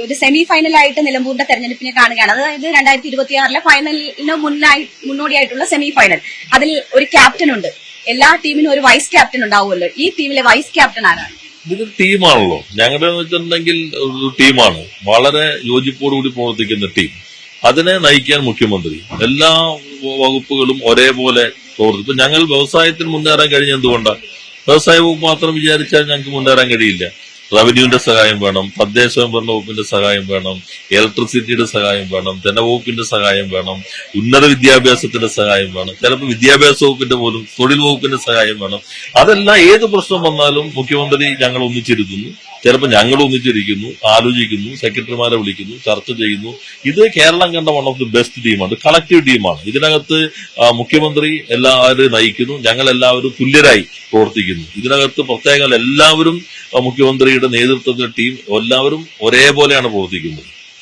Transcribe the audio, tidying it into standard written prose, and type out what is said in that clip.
ഒരു സെമി ഫൈനലായിട്ട് നിലമ്പൂരിന്റെ തെരഞ്ഞെടുപ്പിനെ കാണുകയാണ്. അതായത് 2026 ഫൈനലിന് മുന്നോടിയായിട്ടുള്ള സെമി ഫൈനൽ. അതിൽ ഒരു ക്യാപ്റ്റൻ ഉണ്ട്. എല്ലാ ടീമിനും ഒരു വൈസ് ക്യാപ്റ്റൻ ഉണ്ടാവുമല്ലോ. ഈ ടീമിലെ വൈസ് ക്യാപ്റ്റൻ ആരാണ്? ഇതൊരു ടീമാണല്ലോ. ഞങ്ങളുടെ വെച്ചിട്ടുണ്ടെങ്കിൽ ഒരു ടീമാണ്, വളരെ യോജിപ്പോടുകൂടി പ്രവർത്തിക്കുന്ന ടീം. അതിനെ നയിക്കാൻ മുഖ്യമന്ത്രി എല്ലാ വകുപ്പുകളും ഒരേപോലെ പ്രവർത്തിക്കും. ഇപ്പൊ ഞങ്ങൾ വ്യവസായത്തിന് മുന്നേറാൻ കഴിഞ്ഞ എന്തുകൊണ്ടാണ്? വ്യവസായ വകുപ്പ് മാത്രം വിചാരിച്ചാൽ ഞങ്ങൾക്ക് മുന്നേറാൻ കഴിയില്ല. റവന്യൂവിന്റെ സഹായം വേണം, തദ്ദേശ സ്വയംഭരണ വകുപ്പിന്റെ സഹായം വേണം, ഇലക്ട്രിസിറ്റിയുടെ സഹായം വേണം, ധനവകുപ്പിന്റെ സഹായം വേണം, ഉന്നത വിദ്യാഭ്യാസത്തിന്റെ സഹായം വേണം, ചിലപ്പോൾ വിദ്യാഭ്യാസ വകുപ്പിന്റെ പോലും തൊഴിൽ വകുപ്പിന്റെ സഹായം വേണം. അതെല്ലാം ഏത് പ്രശ്നം വന്നാലും മുഖ്യമന്ത്രി ഞങ്ങൾ ഒന്നിച്ചിരിക്കുന്നു. ചിലപ്പോൾ ഞങ്ങൾ ഒന്നിച്ചിരിക്കുന്നു, ആലോചിക്കുന്നു, സെക്രട്ടറിമാരെ വിളിക്കുന്നു, ചർച്ച ചെയ്യുന്നു. ഇത് കേരളം കണ്ട വൺ ഓഫ് ദി ബെസ്റ്റ് ടീമാണ്, കളക്റ്റീവ് ടീമാണ്. ഇതിനകത്ത് മുഖ്യമന്ത്രി എല്ലാവരും നയിക്കുന്നു, ഞങ്ങൾ എല്ലാവരും തുല്യരായി പ്രവർത്തിക്കുന്നു. ഇതിനകത്ത് പ്രത്യേകം എല്ലാവരും മുഖ്യമന്ത്രിയുടെ നേതൃത്വത്തിലെ ടീം എല്ലാവരും ഒരേപോലെയാണ് പ്രവർത്തിക്കുന്നത്.